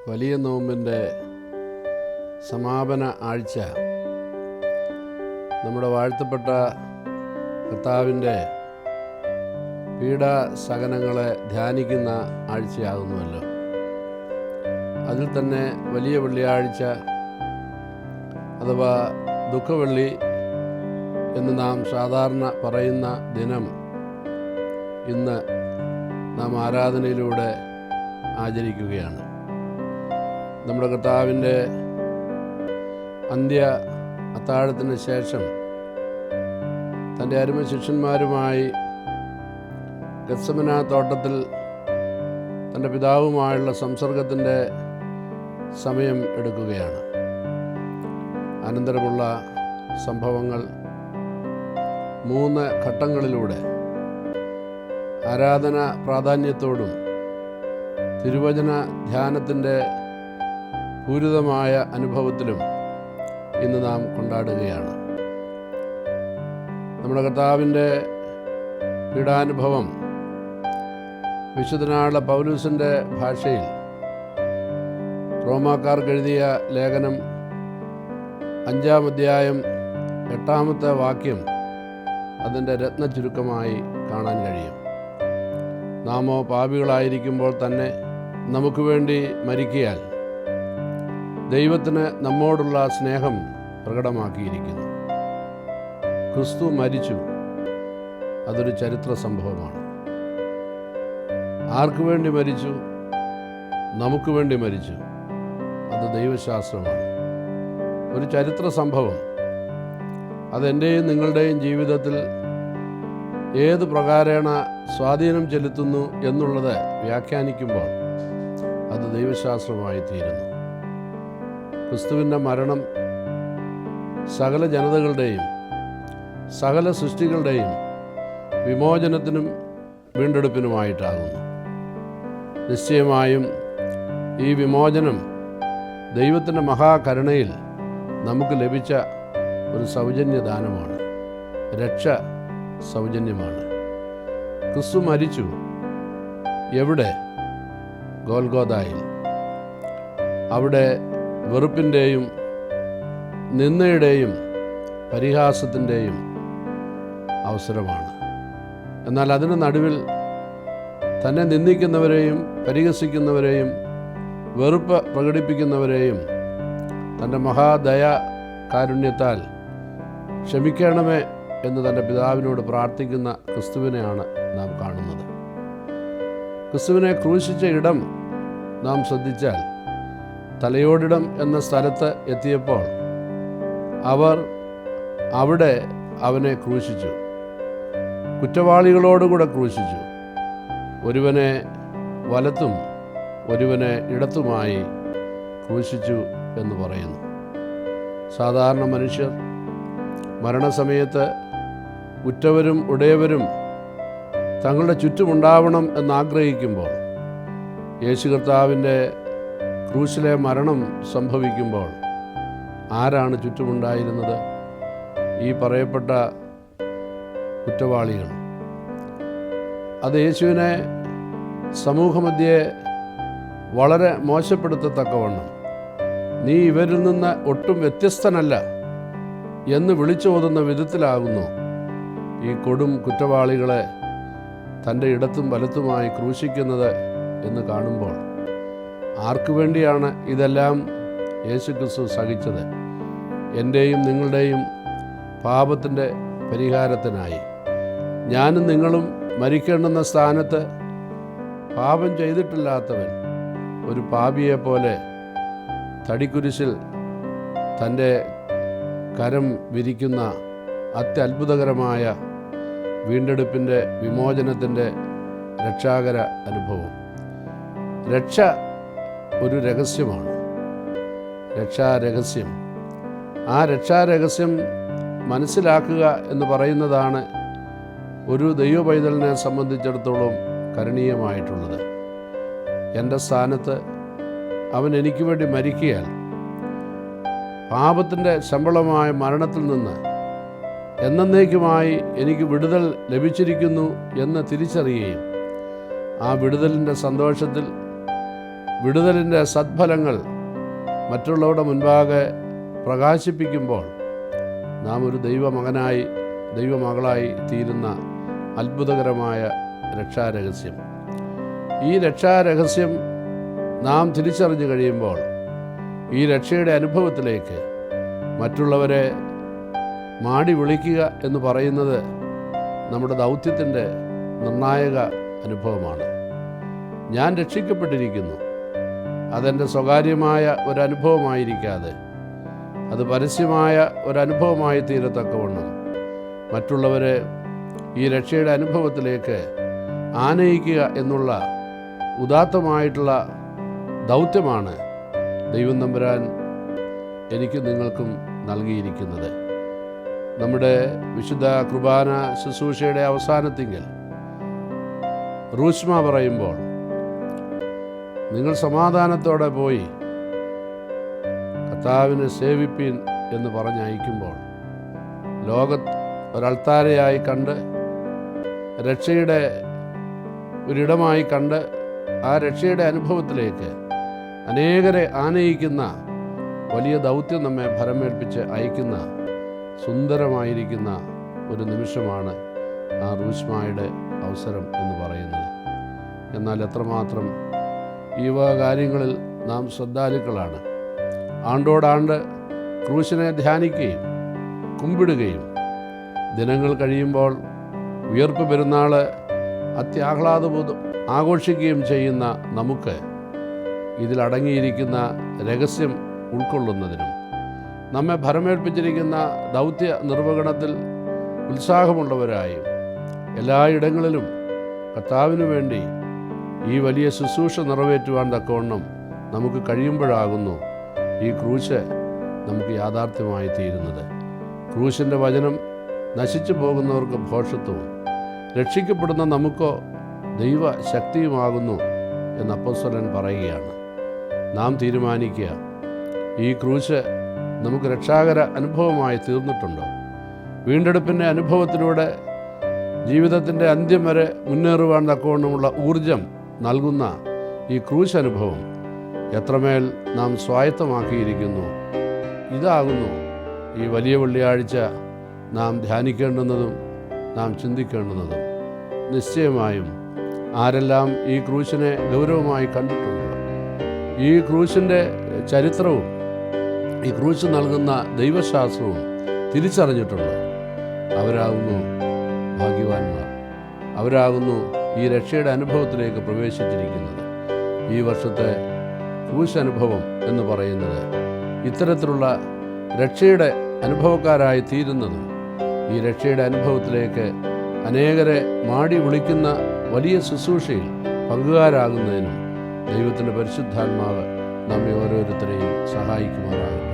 വലിയ നോമ്പിൻ്റെ സമാപന ആഴ്ച നമ്മുടെ വാഴ്ത്തപ്പെട്ട കർത്താവിൻ്റെ പീഡാസഹനങ്ങളെ ധ്യാനിക്കുന്ന ആഴ്ചയാകുന്നുവല്ലോ. അതിൽ തന്നെ വലിയ വെള്ളിയാഴ്ച അഥവാ ദുഃഖവെള്ളി എന്ന് നാം സാധാരണ പറയുന്ന ദിനം ഇന്ന് നാം ആരാധനയിലൂടെ ആചരിക്കുകയാണ്. നമ്മുടെ കർത്താവിൻ്റെ അന്ത്യ അത്താഴത്തിന് ശേഷം തൻ്റെ അരുമ ശിഷ്യന്മാരുമായി ഗത്സമന തോട്ടത്തിൽ തൻ്റെ പിതാവുമായുള്ള സംസർഗത്തിൻ്റെ സമയം എടുക്കുകയാണ്. അനന്തരമുള്ള സംഭവങ്ങൾ 3 ഘട്ടങ്ങളിലൂടെ ആരാധന പ്രാധാന്യത്തോടും തിരുവചന ധ്യാനത്തിൻ്റെ പൂരിതമായ അനുഭവത്തിലും ഇന്ന് നാം കൊണ്ടാടുകയാണ്. നമ്മുടെ കർത്താവിൻ്റെ പീഡാനുഭവം വിശുദ്ധനായ പൗലൂസിൻ്റെ ഭാഷയിൽ റോമാക്കാർക്ക് എഴുതിയ ലേഖനം 5-ാം അധ്യായം 8-ാമത്തെ വാക്യം അതിൻ്റെ രത്നചുരുക്കമായി കാണാൻ കഴിയും. നാമോ പാപികളായിരിക്കുമ്പോൾ തന്നെ നമുക്ക് വേണ്ടി മരിക്കയാൽ ദൈവത്തിന് നമ്മോടുള്ള സ്നേഹം പ്രകടമാക്കിയിരിക്കുന്നു. ക്രിസ്തു മരിച്ചു, അതൊരു ചരിത്ര സംഭവമാണ്. ആർക്കു വേണ്ടി മരിച്ചു? നമുക്ക് വേണ്ടി മരിച്ചു. അത് ദൈവശാസ്ത്രമാണ്, ഒരു ചരിത്ര സംഭവം. അതെൻ്റെയും നിങ്ങളുടെയും ജീവിതത്തിൽ ഏത് പ്രകാരേണ സ്വാധീനം ചെലുത്തുന്നു എന്നുള്ളത് വ്യാഖ്യാനിക്കുമ്പോൾ അത് ദൈവശാസ്ത്രമായി തീരുന്നു. ക്രിസ്തുവിൻ്റെ മരണം സകല ജനതകളുടെയും സകല സൃഷ്ടികളുടെയും വിമോചനത്തിനും വീണ്ടെടുപ്പിനുമായിട്ടാകുന്നു. നിശ്ചയമായും ഈ വിമോചനം ദൈവത്തിൻ്റെ മഹാകരുണയിൽ നമുക്ക് ലഭിച്ച ഒരു സൗജന്യദാനമാണ്. രക്ഷ സൗജന്യമാണ്. ക്രിസ്തു മരിച്ചു. എവിടെ? ഗോൽഗോഥായിൽ. അവിടെ വെറുപ്പിൻ്റെയും നിന്ദയുടെയും പരിഹാസത്തിൻ്റെയും അവസരമാണ്. എന്നാൽ അതിന് നടുവിൽ തന്നെ നിന്ദിക്കുന്നവരെയും പരിഹസിക്കുന്നവരെയും വെറുപ്പ് പ്രകടിപ്പിക്കുന്നവരെയും തൻ്റെ മഹാദയ കാരുണ്യത്താൽ ക്ഷമിക്കണമേ എന്ന് തൻ്റെ പിതാവിനോട് പ്രാർത്ഥിക്കുന്ന ക്രിസ്തുവിനെയാണ് നാം കാണുന്നത്. ക്രിസ്തുവിനെ ക്രൂശിച്ച ഇടം നാം ശ്രദ്ധിച്ചാൽ തലയോടിടം എന്ന സ്ഥലത്ത് എത്തിയപ്പോൾ അവർ അവിടെ അവനെ ക്രൂശിച്ചു. കുറ്റവാളികളോടുകൂടെ ക്രൂശിച്ചു. ഒരുവനെ വലത്തും ഒരുവനെ ഇടത്തുമായി ക്രൂശിച്ചു എന്ന് പറയുന്നു. സാധാരണ മനുഷ്യർ മരണസമയത്ത് ഉറ്റവരും ഉടയവരും തങ്ങളുടെ ചുറ്റുമുണ്ടാവണം എന്നാഗ്രഹിക്കുമ്പോൾ യേശു കർത്താവിൻ്റെ ക്രൂശിലെ മരണം സംഭവിക്കുമ്പോൾ ആരാണ് ചുറ്റുമുണ്ടായിരുന്നത്? ഈ പറയപ്പെട്ട കുറ്റവാളികൾ. അത് യേശുവിനെ സമൂഹമധ്യേ വളരെ മോശപ്പെടുത്തത്തക്കവണ്ണം നീ ഇവരിൽ നിന്ന് ഒട്ടും വ്യത്യസ്തനല്ല എന്ന് വിളിച്ചോതുന്ന വിധത്തിലാകുന്നു ഈ കൊടും കുറ്റവാളികളെ തൻ്റെ ഇടത്തും വലത്തുമായി ക്രൂശിക്കുന്നത് എന്ന് കാണുമ്പോൾ ആർക്കു വേണ്ടിയാണ് ഇതെല്ലാം യേശു ക്രിസ്തു സഹിച്ചത്? എൻ്റെയും നിങ്ങളുടെയും പാപത്തിൻ്റെ പരിഹാരത്തിനായി. ഞാനും നിങ്ങളും മരിക്കേണ്ടുന്ന സ്ഥാനത്ത് പാപം ചെയ്തിട്ടില്ലാത്തവൻ ഒരു പാപിയെപ്പോലെ തടിക്കുരിശിൽ തൻ്റെ കരം വിരിക്കുന്ന അത്യത്ഭുതകരമായ വീണ്ടെടുപ്പിൻ്റെ വിമോചനത്തിൻ്റെ രക്ഷാകര അനുഭവം. രക്ഷ ഒരു രഹസ്യമാണ്, രക്ഷാരഹസ്യം. ആ രക്ഷാരഹസ്യം മനസ്സിലാക്കുക എന്ന് പറയുന്നതാണ് ഒരു ദൈവപൈതലിനെ സംബന്ധിച്ചിടത്തോളം കരണീയമായിട്ടുള്ളത്. എൻ്റെ സ്ഥാനത്ത് അവൻ എനിക്ക് വേണ്ടി മരിക്കയാൽ പാപത്തിൻ്റെ ശമ്പളമായ മരണത്തിൽ നിന്ന് എന്നേക്കുമായി എനിക്ക് വിടുതൽ ലഭിച്ചിരിക്കുന്നു എന്ന് തിരിച്ചറിയുകയും ആ വിടുതലിൻ്റെ സന്തോഷത്തിൽ വിടുതലിൻ്റെ സദ്ഫലങ്ങൾ മറ്റുള്ളവരുടെ മുൻപാകെ പ്രകാശിപ്പിക്കുമ്പോൾ നാം ഒരു ദൈവമകനായി ദൈവമകളായി തീരുന്ന അത്ഭുതകരമായ രക്ഷാരഹസ്യം. ഈ രക്ഷാരഹസ്യം നാം തിരിച്ചറിഞ്ഞു കഴിയുമ്പോൾ ഈ രക്ഷയുടെ അനുഭവത്തിലേക്ക് മറ്റുള്ളവരെ മാടി വിളിക്കുക എന്ന് പറയുന്നത് നമ്മുടെ ദൗത്യത്തിൻ്റെ നിർണായക അനുഭവമാണ്. ഞാൻ രക്ഷിക്കപ്പെട്ടിരിക്കുന്നു, അതെൻ്റെ സ്വകാര്യമായ ഒരനുഭവമായിരിക്കാതെ അത് പരസ്യമായ ഒരനുഭവമായി തീരത്തക്കവണ്ണം മറ്റുള്ളവരെ ഈ രക്ഷയുടെ അനുഭവത്തിലേക്ക് ആനയിക്കുക എന്നുള്ള ഉദാത്തമായിട്ടുള്ള ദൗത്യമാണ് ദൈവം തമ്പുരാൻ എനിക്കും നിങ്ങൾക്കും നൽകിയിരിക്കുന്നത്. നമ്മുടെ വിശുദ്ധ കുർബാന ശുശ്രൂഷയുടെ അവസാനത്തിങ്കിൽ റൂശ്മ പറയുമ്പോൾ, നിങ്ങൾ സമാധാനത്തോടെ പോയി കർത്താവിനെ സേവിപ്പീൻ എന്ന് പറഞ്ഞയക്കുമ്പോൾ ഒരൾത്താരയായി കണ്ട്, രക്ഷയുടെ ഒരിടമായി കണ്ട്, ആ രക്ഷയുടെ അനുഭവത്തിലേക്ക് അനേകരെ ആനയിക്കുന്ന വലിയ ദൗത്യം നമ്മെ ഭരമേൽപ്പിച്ച് അയക്കുന്ന സുന്ദരമായിരിക്കുന്ന ഒരു നിമിഷമാണ് ആ റൂശ്മായുടെ അവസരം എന്ന് പറയുന്നത്. എന്നാൽ എത്രമാത്രം ഈ വക കാര്യങ്ങളിൽ നാം ശ്രദ്ധാലുക്കളാണ്. ആണ്ടോടാണ്ട് ക്രൂശിനെ ധ്യാനിക്കുകയും കുമ്പിടുകയും ദിനങ്ങൾ കഴിയുമ്പോൾ ഉയർപ്പ് പെരുന്നാൾ അത്യാഹ്ലാദബോധം ആഘോഷിക്കുകയും ചെയ്യുന്ന നമുക്ക് ഇതിലടങ്ങിയിരിക്കുന്ന രഹസ്യം ഉൾക്കൊള്ളുന്നതിനും നമ്മെ ഭരമേൽപ്പിച്ചിരിക്കുന്ന ദൗത്യ നിർവഹണത്തിൽ ഉത്സാഹമുള്ളവരായും എല്ലായിടങ്ങളിലും കർത്താവിനു വേണ്ടി ഈ വലിയ ശുശ്രൂഷ നിറവേറ്റുവാൻ തക്കവണ്ണം നമുക്ക് കഴിയുമ്പോഴാകുന്നു ഈ ക്രൂശ് നമുക്ക് യാഥാർത്ഥ്യമായി തീരുന്നത്. ക്രൂശിൻ്റെ വചനം നശിച്ചു പോകുന്നവർക്ക് ഭോഷത്വവും രക്ഷിക്കപ്പെടുന്ന നമുക്കോ ദൈവശക്തിയുമാകുന്നു എന്ന് അപ്പോസ്തലൻ പറയുകയാണ്. നാം തീരുമാനിക്കുക, ഈ ക്രൂശ് നമുക്ക് രക്ഷാകര അനുഭവമായി തീർന്നിട്ടുണ്ടോ? വീണ്ടെടുപ്പിൻ്റെ അനുഭവത്തിലൂടെ ജീവിതത്തിൻ്റെ അന്ത്യം വരെ മുന്നേറുവാൻ തക്കവണ്ണമുള്ള ഊർജം നൽകുന്ന ഈ ക്രൂശ് അനുഭവം എത്രമേൽ നാം സ്വായത്തമാക്കിയിരിക്കുന്നു. ഇതാകുന്നു ഈ വലിയ വെള്ളിയാഴ്ച നാം ധ്യാനിക്കേണ്ടുന്നതും നാം ചിന്തിക്കേണ്ടുന്നതും. നിശ്ചയമായും ആരെല്ലാം ഈ ക്രൂശിനെ ഗൗരവമായി കണ്ടിട്ടുണ്ടോ, ഈ ക്രൂശിൻ്റെ ചരിത്രവും ഈ ക്രൂശ് നൽകുന്ന ദൈവശാസ്ത്രവും തിരിച്ചറിഞ്ഞിട്ടുണ്ടോ, അവരാകുന്നു ഭാഗ്യവാന്മാർ. അവരാകുന്നു ഈ രക്ഷയുടെ അനുഭവത്തിലേക്ക് പ്രവേശിച്ചിരിക്കുന്നത്. ഈ വർഷത്തെ ക്രൂശ് അനുഭവം എന്ന് പറയുന്നത് ഇത്തരത്തിലുള്ള രക്ഷയുടെ അനുഭവക്കാരായി തീരുന്നതും ഈ രക്ഷയുടെ അനുഭവത്തിലേക്ക് അനേകരെ മാടി വിളിക്കുന്ന വലിയ ശുശ്രൂഷയിൽ പങ്കുകാരാകുന്നതിനും ദൈവത്തിൻ്റെ പരിശുദ്ധാത്മാവ് നമ്മെ ഓരോരുത്തരെയും സഹായിക്കുമാറാകും.